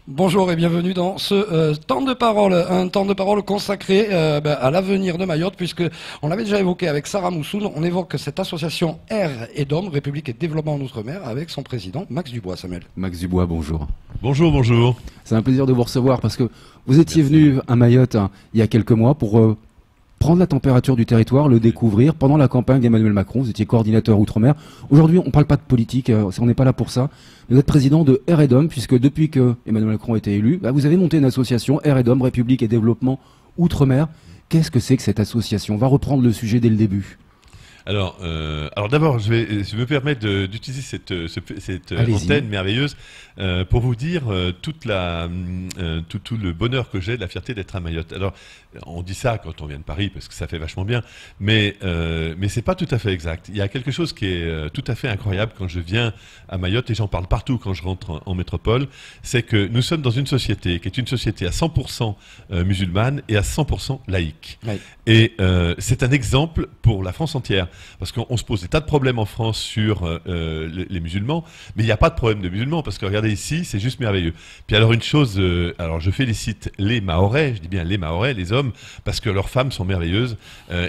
Bonjour et bienvenue dans ce temps de parole, un temps de parole consacré à l'avenir de Mayotte, puisque on l'avait déjà évoqué avec Sarah Moussoun, on évoque cette association Air et Dôme, République et Développement en Outre-mer, avec son président Max Dubois. Samuel. Max Dubois, bonjour. Bonjour, bonjour. C'est un plaisir de vous recevoir parce que vous étiez venu à Mayotte il y a quelques mois pour prendre la température du territoire, le découvrir. Pendant la campagne d'Emmanuel Macron, vous étiez coordinateur Outre-mer. Aujourd'hui, on ne parle pas de politique, on n'est pas là pour ça. Vous êtes président de Air et Dôme, puisque depuis que Emmanuel Macron a été élu, vous avez monté une association, Air et Dôme, République et Développement Outre-mer. Qu'est-ce que c'est que cette association? On va reprendre le sujet dès le début. Alors d'abord, je vais me permettre d'utiliser cette antenne merveilleuse pour vous dire tout le bonheur que j'ai, la fierté d'être à Mayotte. Alors, on dit ça quand on vient de Paris parce que ça fait vachement bien, mais c'est pas tout à fait exact. Il y a quelque chose qui est tout à fait incroyable quand je viens à Mayotte, et j'en parle partout quand je rentre en métropole, c'est que nous sommes dans une société qui est une société à 100% musulmane et à 100% laïque. Oui. Et c'est un exemple pour la France entière. Parce qu'on se pose des tas de problèmes en France sur les musulmans, mais il n'y a pas de problème de musulmans, parce que regardez ici, c'est juste merveilleux. Puis alors une chose, alors je félicite les Mahorais, je dis bien les Mahorais, les hommes, parce que leurs femmes sont merveilleuses.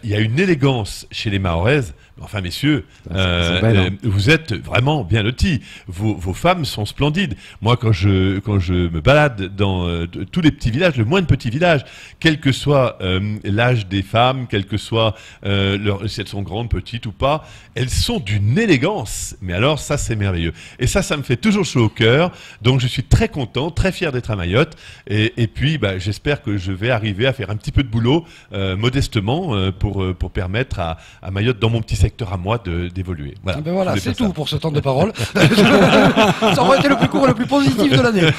Il y a une élégance chez les Mahoraises, enfin messieurs, vous êtes vraiment bien lotis. Vos femmes sont splendides. Moi, quand je me balade dans tous les petits villages, le moins de petits villages, quel que soit l'âge des femmes, quel que soit si elles sont grandes, petites ou pas, elles sont d'une élégance. Mais alors, ça, c'est merveilleux. Et ça me fait toujours chaud au cœur. Donc, je suis très content, très fier d'être à Mayotte. Et puis, j'espère que je vais arriver à faire un petit peu de boulot, modestement, pour permettre à Mayotte, dans mon petit secteur à moi, d'évoluer. Voilà, voilà, c'est tout pour ce temps de parole. Ça aurait été le plus court et le plus positif de l'année.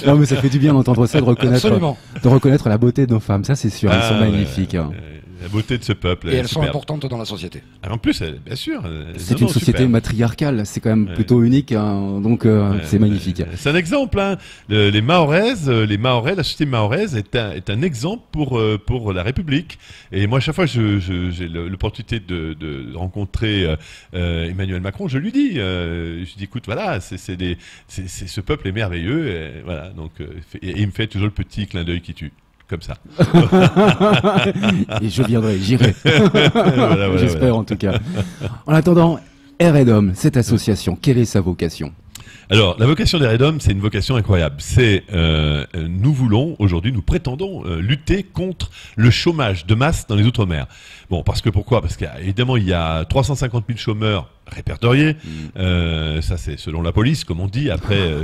Non, mais ça fait du bien d'entendre ça, de reconnaître la beauté de nos femmes. Ça, c'est sûr, elles sont magnifiques. La beauté de ce peuple. Et elles sont importantes dans la société. En plus, bien sûr. C'est une société matriarcale, c'est quand même plutôt unique, donc c'est magnifique. C'est un exemple. Hein. Les Mahorais, la société mahoraise est un exemple pour la République. Et moi, à chaque fois que j'ai l'opportunité de rencontrer Emmanuel Macron, je lui dis, écoute, voilà, ce peuple est merveilleux. Et, voilà, donc, et il me fait toujours le petit clin d'œil qui tue. Comme ça. Et je viendrai, j'irai. J'espère en tout cas. En attendant, Air et Dôme, cette association, quelle est sa vocation? Alors, la vocation d'Air et Dôme, c'est une vocation incroyable. C'est, nous voulons, aujourd'hui, nous prétendons lutter contre le chômage de masse dans les Outre-mer. Bon, pourquoi? Parce qu'évidemment, il y a 350 000 chômeurs répertoriés. Ça, c'est selon la police, comme on dit. Après,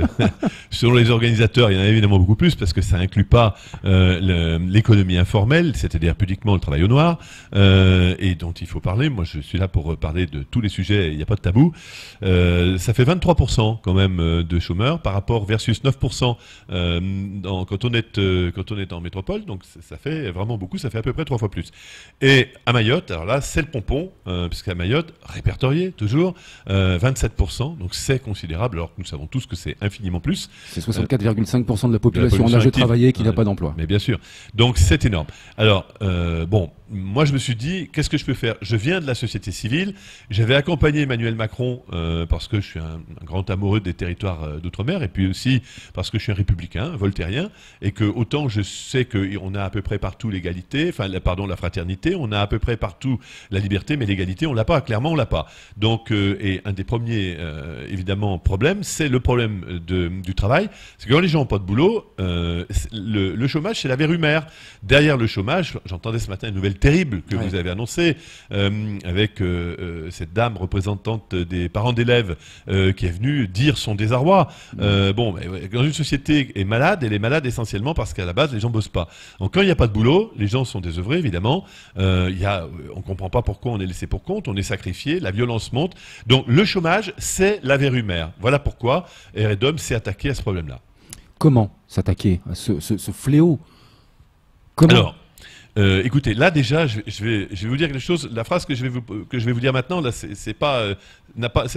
selon les organisateurs, il y en a évidemment beaucoup plus, parce que ça inclut pas l'économie informelle, c'est-à-dire publiquement le travail au noir, et dont il faut parler. Moi, je suis là pour parler de tous les sujets, il n'y a pas de tabou. Ça fait 23% quand même de chômeurs, par rapport versus 9% quand on est en métropole. Donc, ça fait vraiment beaucoup, ça fait à peu près 3 fois plus. Et à Mayotte, alors là, c'est le pompon, puisqu'à Mayotte, répertorié, toujours, 27%, donc c'est considérable, alors que nous savons tous que c'est infiniment plus. C'est 64,5% de la population en âge de travailler qui n'a pas d'emploi. Mais bien sûr. Donc c'est énorme. Alors, bon, moi je me suis dit, qu'est-ce que je peux faire? Je viens de la société civile, j'avais accompagné Emmanuel Macron parce que je suis un grand amoureux des territoires d'outre-mer, et puis aussi parce que je suis un républicain, voltairien, et que autant je sais qu'on a à peu près partout l'égalité, la fraternité, on a à peu près partout la liberté, mais l'égalité, on l'a pas, clairement on l'a pas. Donc, et un des premiers, évidemment, problèmes, c'est le problème du travail. C'est que quand les gens n'ont pas de boulot, le chômage, c'est la verrue mère. Derrière le chômage, j'entendais ce matin une nouvelle terrible que vous avez annoncée, avec cette dame représentante des parents d'élèves qui est venue dire son désarroi. Bon, quand une société est malade, elle est malade essentiellement parce qu'à la base, les gens bossent pas. Donc, quand il n'y a pas de boulot, les gens sont désœuvrés, évidemment. On comprend pas pourquoi on est laissé pour compte, on est sacrifié, la violence monte. Donc le chômage, c'est la verrue mère. Voilà pourquoi Air et Dôme s'est attaqué à ce problème-là. Comment s'attaquer à ce fléau? Comment? Alors, écoutez, là déjà, je vais vous dire quelque chose. La phrase que je vais vous dire maintenant, là, c'est pas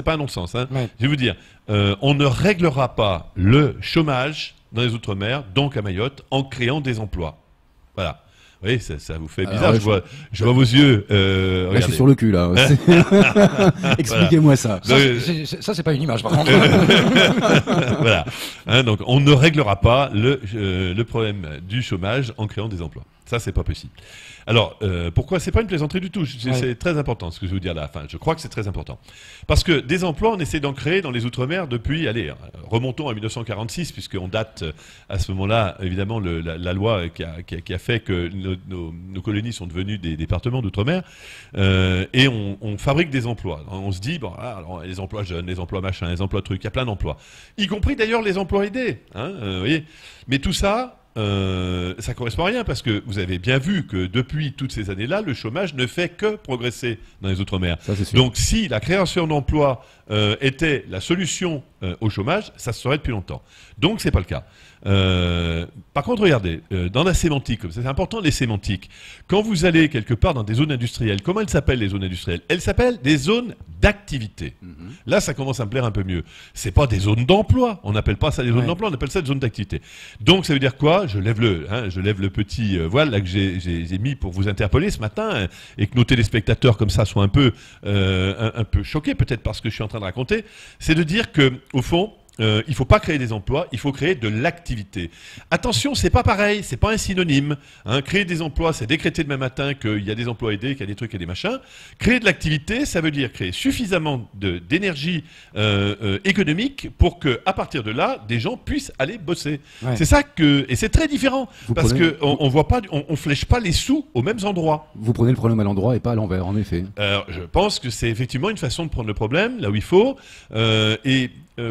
un non-sens. Hein. Ouais. Je vais vous dire, on ne réglera pas le chômage dans les Outre-mer, donc à Mayotte, en créant des emplois. Voilà. Oui, ça vous fait bizarre. Je vois vos yeux. Là, je suis sur le cul, là. Expliquez-moi ça. Ça, c'est pas une image, par contre. Voilà. Hein, donc, on ne réglera pas le problème du chômage en créant des emplois. Ça, c'est pas possible. Alors, pourquoi? C'est pas une plaisanterie du tout. C'est très important ce que je vais vous dire là. Enfin, je crois que c'est très important. Parce que des emplois, on essaie d'en créer dans les Outre-mer depuis, allez, remontons à 1946, puisqu'on date à ce moment-là, évidemment, la loi qui a fait que nos colonies sont devenues des départements d'Outre-mer, et on fabrique des emplois. On se dit, bon, alors, les emplois jeunes, les emplois machin, les emplois trucs, il y a plein d'emplois. Y compris d'ailleurs les emplois aidés. Hein, vous voyez. Mais tout ça, ça correspond à rien parce que vous avez bien vu que depuis toutes ces années-là, le chômage ne fait que progresser dans les Outre-mer. Donc si la création d'emplois était la solution au chômage, ça se saurait depuis longtemps. Donc c'est pas le cas. Par contre, regardez, dans la sémantique, c'est important les sémantiques. Quand vous allez quelque part dans des zones industrielles, comment elles s'appellent les zones industrielles? Elles s'appellent des zones d'activité. Là, ça commence à me plaire un peu mieux. C'est pas des zones d'emploi. On n'appelle pas ça des zones d'emploi, on appelle ça des zones d'activité. Donc ça veut dire quoi? Je lève le petit voile là que j'ai mis pour vous interpeller ce matin et que nos téléspectateurs comme ça soient un peu choqués peut-être parce que je suis en train de raconter. C'est de dire que au fond, il ne faut pas créer des emplois, il faut créer de l'activité. Attention, c'est pas pareil, c'est pas un synonyme. Hein. Créer des emplois, c'est décréter demain matin qu'il y a des emplois aidés, qu'il y a des trucs et des machins. Créer de l'activité, ça veut dire créer suffisamment d'énergie économique pour que, à partir de là, des gens puissent aller bosser. Ouais. C'est ça et c'est très différent parce que on voit pas, on flèche pas les sous aux mêmes endroits. Vous prenez le problème à l'endroit et pas à l'envers, en effet. Je pense que c'est effectivement une façon de prendre le problème là où il faut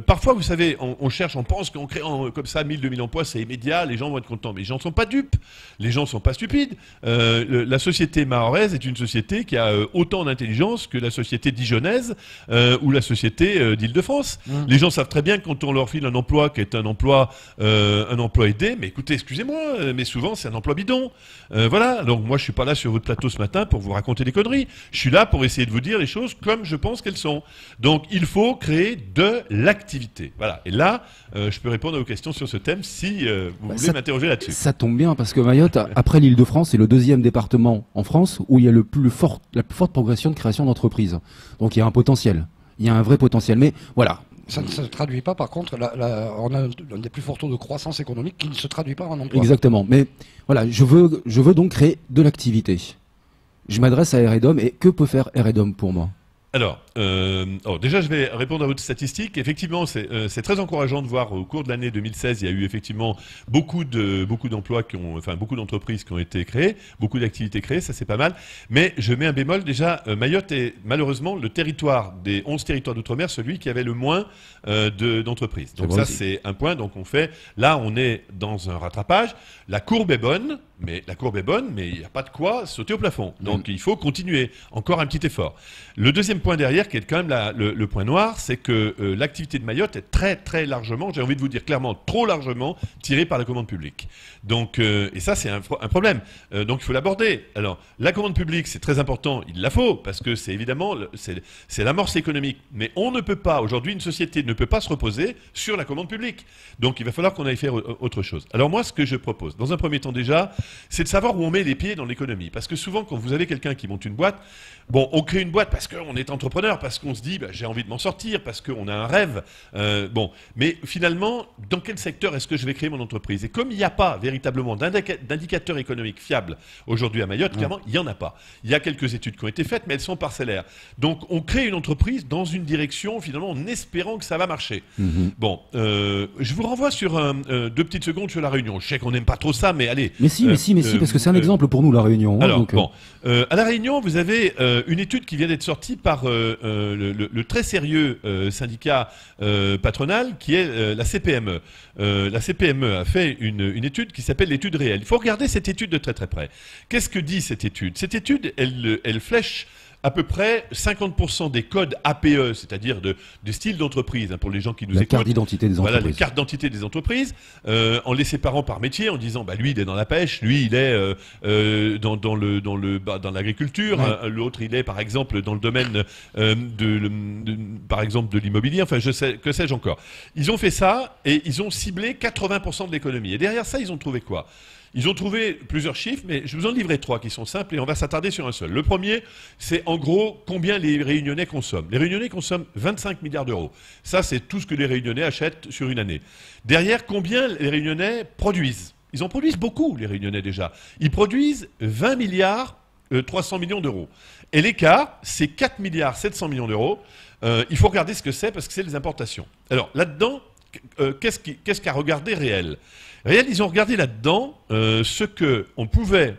parfois, vous savez, on cherche, on pense qu'en créant comme ça 1000, 2000 emplois, c'est immédiat, les gens vont être contents. Mais les gens ne sont pas dupes, les gens ne sont pas stupides. La société mahoraise est une société qui a autant d'intelligence que la société dijonnaise ou la société d'Île-de-France. Les gens savent très bien que quand on leur file un emploi qui est un emploi aidé, mais écoutez, excusez-moi, mais souvent c'est un emploi bidon. Voilà, donc moi je suis pas là sur votre plateau ce matin pour vous raconter des conneries. Je suis là pour essayer de vous dire les choses comme je pense qu'elles sont. Donc il faut créer de l'activité. Voilà. Et là, je peux répondre à vos questions sur ce thème si vous voulez m'interroger là-dessus. Ça tombe bien parce que Mayotte, après l'Île-de-France, c'est le deuxième département en France où il y a la plus forte progression de création d'entreprises. Donc il y a un potentiel. Il y a un vrai potentiel. Mais voilà. Ça ne se traduit pas, par contre, on a un des plus forts taux de croissance économique qui ne se traduit pas en emploi. Exactement. Mais voilà, je veux donc créer de l'activité. Je m'adresse à Eredom et que peut faire Eredom pour moi ? Alors, déjà, je vais répondre à votre statistique. Effectivement, c'est très encourageant de voir au cours de l'année 2016, il y a eu effectivement beaucoup d'emplois beaucoup d'entreprises qui ont été créées, beaucoup d'activités créées, ça c'est pas mal. Mais je mets un bémol. Déjà, Mayotte est malheureusement le territoire des 11 territoires d'outre-mer, celui qui avait le moins d'entreprises. Donc ça, c'est un point. Donc on est dans un rattrapage. La courbe est bonne, mais il n'y a pas de quoi sauter au plafond. Donc il faut continuer. Encore un petit effort. Le deuxième point derrière, qui est quand même le point noir, c'est que l'activité de Mayotte est très très largement, j'ai envie de vous dire clairement, trop largement tirée par la commande publique. Donc, et ça c'est un problème. Donc il faut l'aborder. Alors la commande publique, c'est très important, il la faut, parce que c'est évidemment c'est l'amorce économique. Mais on ne peut pas, aujourd'hui une société ne peut pas se reposer sur la commande publique. Donc il va falloir qu'on aille faire autre chose. Alors moi ce que je propose, dans un premier temps déjà, c'est de savoir où on met les pieds dans l'économie. Parce que souvent quand vous avez quelqu'un qui monte une boîte, bon, on crée une boîte parce qu'on est entrepreneur, parce qu'on se dit j'ai envie de m'en sortir, parce qu'on a un rêve. Mais finalement, dans quel secteur est-ce que je vais créer mon entreprise? Et comme il n'y a pas véritablement d'indicateurs économiques fiables aujourd'hui à Mayotte, clairement, il n'y en a pas. Il y a quelques études qui ont été faites, mais elles sont parcellaires. Donc on crée une entreprise dans une direction, finalement, en espérant que ça va marcher. Bon, je vous renvoie sur 2 petites secondes sur La Réunion. Je sais qu'on n'aime pas trop ça, mais allez. Mais si, parce que c'est un exemple pour nous, La Réunion. Alors, à La Réunion, vous avez une étude qui vient d'être sortie par le très sérieux syndicat patronal qui est la CPME. La CPME a fait une étude qui s'appelle l'étude réelle. Il faut regarder cette étude de très très près. Qu'est-ce que dit cette étude? Cette étude, elle flèche à peu près 50% des codes APE, c'est-à-dire de style d'entreprise, pour les gens qui nous écoutent. La carte d'identité des entreprises. Voilà, les cartes d'identité des entreprises, en les séparant par métier, en disant, lui, il est dans la pêche, lui, il est dans l'agriculture, l'autre, il est, par exemple, dans le domaine par exemple, de l'immobilier, que sais-je encore. Ils ont fait ça, et ils ont ciblé 80% de l'économie. Et derrière ça, ils ont trouvé quoi? Ils ont trouvé plusieurs chiffres, mais je vous en livrerai 3 qui sont simples et on va s'attarder sur un seul. Le premier, c'est en gros combien les Réunionnais consomment. Les Réunionnais consomment 25 milliards d'euros. Ça, c'est tout ce que les Réunionnais achètent sur une année. Derrière, combien les Réunionnais produisent? Ils en produisent beaucoup, les Réunionnais déjà. Ils produisent 20 milliards 300 millions d'euros. Et l'écart, c'est 4 milliards 700 millions d'euros. Il faut regarder ce que c'est parce que c'est les importations. Alors là-dedans, qu'est-ce qu'a regardé Réel? Réel, ils ont regardé là-dedans ce qu'on pouvait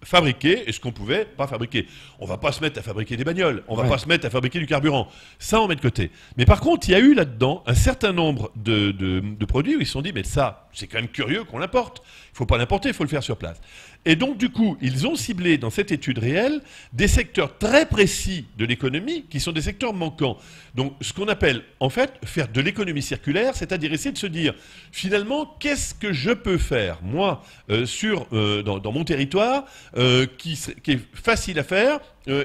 fabriquer et ce qu'on pouvait pas fabriquer. On va pas se mettre à fabriquer des bagnoles, on va pas se mettre à fabriquer du carburant. Ça, on met de côté. Mais par contre, il y a eu là-dedans un certain nombre de produits où ils se sont dit, mais ça, c'est quand même curieux qu'on l'importe. Il faut pas l'importer, il faut le faire sur place. Et donc, du coup, ils ont ciblé dans cette étude réelle des secteurs très précis de l'économie qui sont des secteurs manquants. Donc, ce qu'on appelle, en fait, faire de l'économie circulaire, c'est-à-dire essayer de se dire, finalement, qu'est-ce que je peux faire, moi, dans mon territoire, qui est facile à faire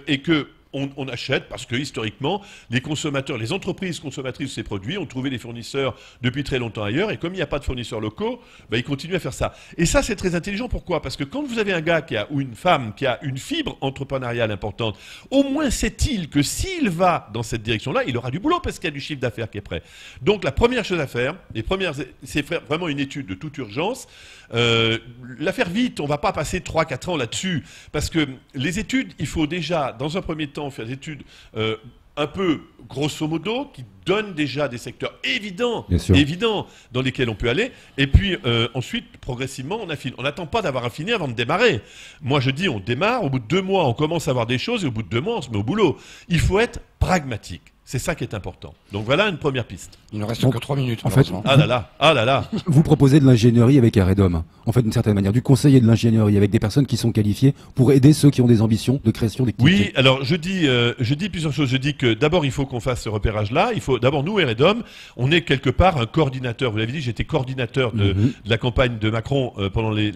et que on achète parce que historiquement, les consommateurs, les entreprises consommatrices de ces produits ont trouvé des fournisseurs depuis très longtemps ailleurs et comme il n'y a pas de fournisseurs locaux, ils continuent à faire ça. Et ça, c'est très intelligent. Pourquoi? Parce que quand vous avez un gars ou une femme qui a une fibre entrepreneuriale importante, au moins sait-il que s'il va dans cette direction-là, il aura du boulot parce qu'il y a du chiffre d'affaires qui est prêt. Donc la première chose à faire, c'est vraiment une étude de toute urgence. La faire vite, on ne va pas passer 3-4 ans là-dessus parce que les études, il faut déjà, dans un premier temps, faire des études un peu grosso modo qui donnent déjà des secteurs évidents dans lesquels on peut aller et puis ensuite progressivement on affine. On n'attend pas d'avoir affiné avant de démarrer. Moi je dis on démarre, au bout de 2 mois on commence à voir des choses et au bout de 2 mois on se met au boulot. Il faut être pragmatique. C'est ça qui est important. Donc voilà une première piste. Il ne reste que 3 minutes. En fait, ah là là. Vous proposez de l'ingénierie avec Eredom. En fait, d'une certaine manière, du conseiller de l'ingénierie avec des personnes qui sont qualifiées pour aider ceux qui ont des ambitions de création d'activités. Oui, alors je dis plusieurs choses. Je dis que d'abord il faut qu'on fasse ce repérage-là. Il faut d'abord nous Eredom, on est quelque part un coordinateur. Vous l'avez dit, j'étais coordinateur de la campagne de Macron pendant les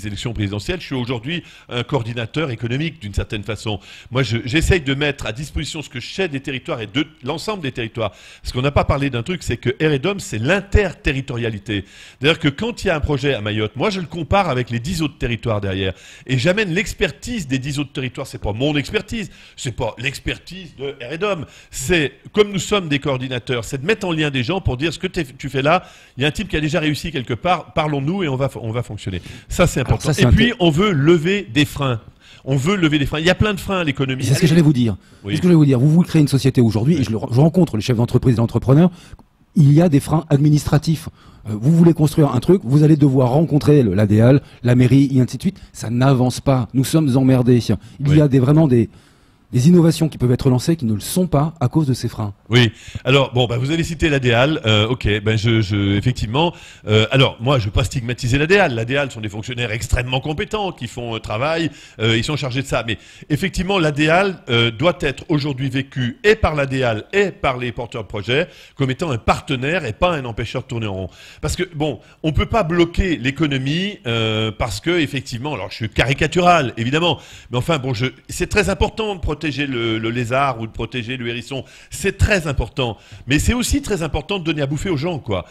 élections présidentielles. Je suis aujourd'hui un coordinateur économique d'une certaine façon. Moi, j'essaye de mettre à disposition ce que je sais des territoires et de l'ensemble des territoires. Parce qu'on n'a pas parlé d'un truc, c'est que Eredom, c'est l'interterritorialité. C'est-à-dire que quand il y a un projet à Mayotte, moi je le compare avec les 10 autres territoires derrière. Et j'amène l'expertise des 10 autres territoires. C'est pas mon expertise, c'est pas l'expertise de Eredom. C'est, comme nous sommes des coordinateurs, c'est de mettre en lien des gens pour dire ce que tu fais là, il y a un type qui a déjà réussi quelque part, parlons-nous et on va fonctionner. Ça c'est important. Et puis on veut lever des freins. On veut lever des freins. Il y a plein de freins à l'économie. C'est ce que j'allais vous dire. Oui. C'est ce que j'allais vous dire. Vous voulez créer une société aujourd'hui, et je rencontre les chefs d'entreprise et d'entrepreneurs. Il y a des freins administratifs. Vous voulez construire un truc, vous allez devoir rencontrer l'ADAL, la mairie, et ainsi de suite. Ça n'avance pas. Nous sommes emmerdés. Il y a vraiment des innovations qui peuvent être lancées qui ne le sont pas à cause de ces freins. Oui. Alors bon, vous avez cité l'ADAL. Ok. Effectivement. Alors moi, je veux pas stigmatiser l'ADAL. L'ADAL sont des fonctionnaires extrêmement compétents qui font un travail. Ils sont chargés de ça. Mais effectivement, l'ADAL doit être aujourd'hui vécu et par l'ADAL et par les porteurs de projets comme étant un partenaire et pas un empêcheur de tourner en rond. Parce que bon, on peut pas bloquer l'économie parce que effectivement, alors je suis caricatural évidemment, mais enfin bon, c'est très important de protéger le lézard ou de protéger le hérisson, c'est très important. Mais c'est aussi très important de donner à bouffer aux gens, quoi.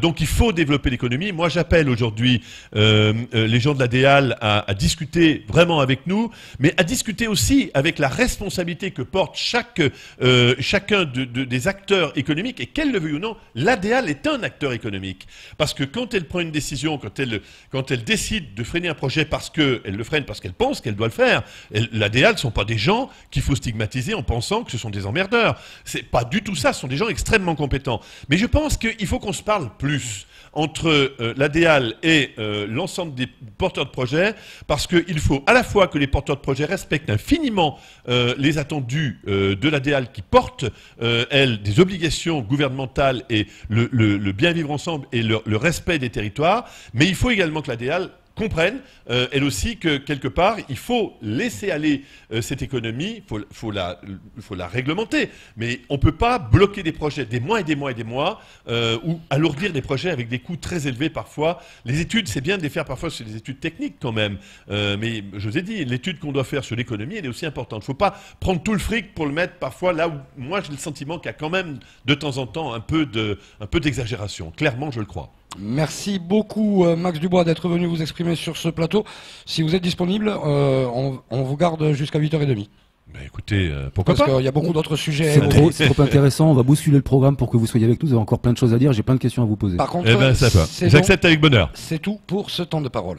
Donc il faut développer l'économie. Moi, j'appelle aujourd'hui les gens de l'ADAL à discuter vraiment avec nous, mais à discuter aussi avec la responsabilité que porte chacun des acteurs économiques. Et qu'elle le veuille ou non, l'ADAL est un acteur économique. Parce que quand elle prend une décision, quand elle décide de freiner un projet parce qu'elle le freine, parce qu'elle pense qu'elle doit le faire, l'ADAL ne sont pas des gens qu'il faut stigmatiser en pensant que ce sont des emmerdeurs. C'est pas du tout ça, ce sont des gens extrêmement compétents. Mais je pense qu'il faut qu'on se parle plus entre l'ADAL et l'ensemble des porteurs de projets, parce qu'il faut à la fois que les porteurs de projets respectent infiniment les attendus de l'ADAL qui porte, elle, des obligations gouvernementales et le bien vivre ensemble et le respect des territoires, mais il faut également que l'ADAL comprennent, elle aussi, que quelque part, il faut laisser aller cette économie, il faut la réglementer. Mais on ne peut pas bloquer des projets des mois et des mois et des mois, ou alourdir des projets avec des coûts très élevés parfois. Les études, c'est bien de les faire parfois sur des études techniques quand même. Mais je vous ai dit, l'étude qu'on doit faire sur l'économie, elle est aussi importante. Il ne faut pas prendre tout le fric pour le mettre parfois là où moi j'ai le sentiment qu'il y a quand même de temps en temps un peu d'exagération. Clairement, je le crois. Merci beaucoup Max Dubois d'être venu vous exprimer sur ce plateau. Si vous êtes disponible, on vous garde jusqu'à 8h30. Bah écoutez, pourquoi Parce pas. qu'il y a beaucoup d'autres sujets. C'est trop intéressant, on va bousculer le programme pour que vous soyez avec nous, vous avez encore plein de choses à dire, j'ai plein de questions à vous poser. Par contre, j'accepte avec bonheur. C'est tout pour ce temps de parole.